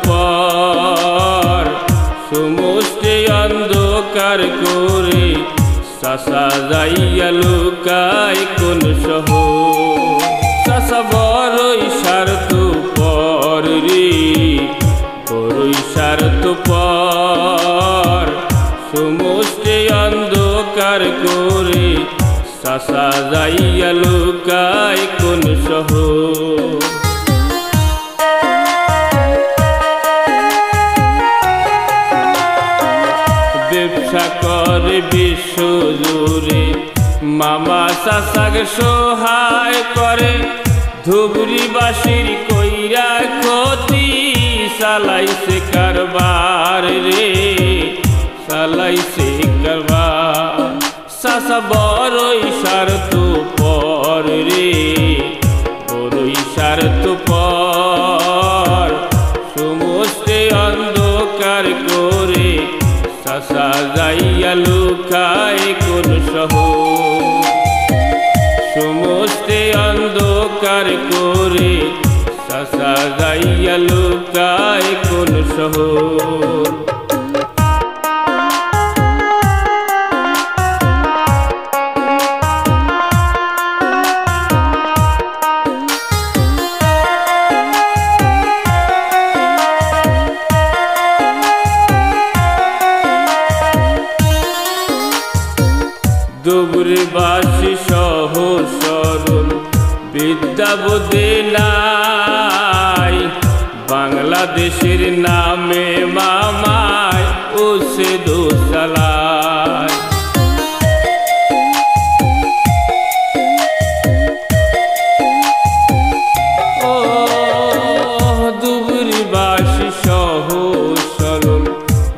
পর সমষ্টি অন্ধকার করে চাচা যাইয়া লুকায় কোন শহর চাচা বড়ই স্বার্থ পর রে বড়ই স্বার্থ পর সমষ্টি অন্ধকার করে চাচা যাইয়া লুকায় কোন শহর ব্যবসা করে বিশ্ব জুড়ে মামা চাচাকে সহায় করে ধুবড়িবাসীর কইরা ক্ষতি চালাইছে কারবার রে চালাইছে কারবার চাচা বড়ই স্বার্থ পর রে বড়ই স্বার্থ পর সমস্ত অন্ধকার করে চাচা যাইয়া লুকায় কোন শহর সমস্ত অন্ধকার করে চাচা যাইয়া লুকায় কোন শহর ধুবড়িবাসী সহজ সরল বিদ্যা বুদ্ধি নাই বাংলাদেশের নামে মামায় ওসে দোসালায় ও ধুবড়িবাসী সহজ সরল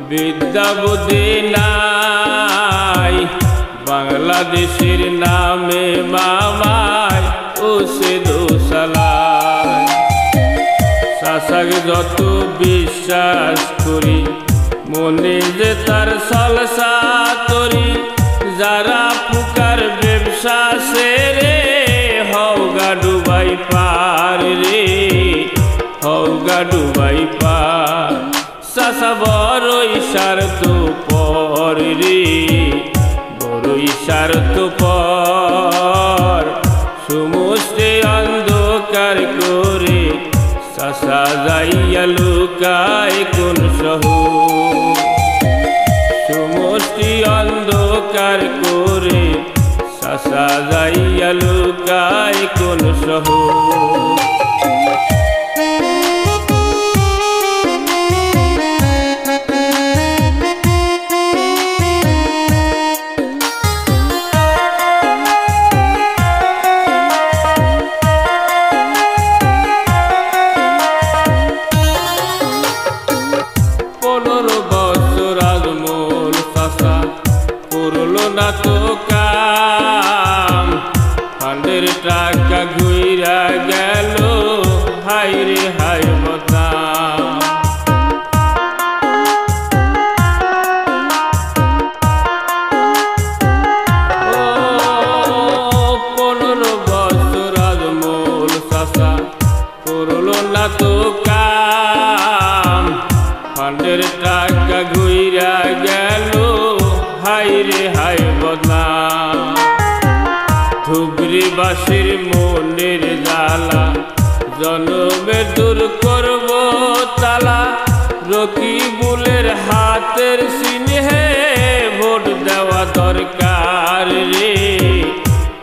বিদ্যা বুদ্ধি নাই বাংলাদেশের নামে মামায় ওসে দোসালায় চাচাকে যত বিশ্বাস করি মনে যে তার সালসা তরি যারা পুকার ব্যবসা সেরে হওগা ডুবাই পার রে হওগা ডুবাই পার চাচা বড়ই স্বার্থ পর রে বড়ই স্বার্থ পর সমস্ত অন্ধকার করে চাচা যাইয়া লুকায় কোন শহর সমস্ত অন্ধকার করে চাচা যাইয়া লুকায় কোন শহর না তো কাম ফান্ডের টাকা ঘুইরা গেল হাই রে হাই বদাম ও 15 বছর আজমল চাচা করলো না তো কাম ফান্ডের টাকা ঘুইরা গেল হাই রে হাই বদনাম ধুবড়িবাসীর মনের জ্বালা জনমে দূর করব তালা রকিবুলের হাতের চিহ্নে ভোট দেওয়া দরকার রে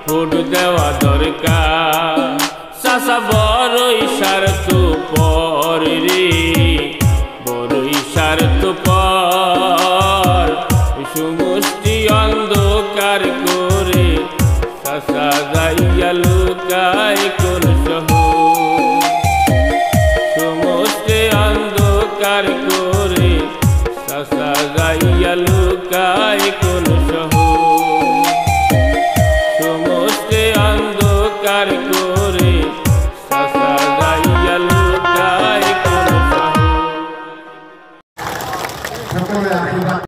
ভোট দেওয়া দরকার চাচা বড়ই স্বার্থ পর রে বড়ই স্বার্থ পর সমষ্টি অন্ধকার করে চাচা যাইয়া লুকায় কোন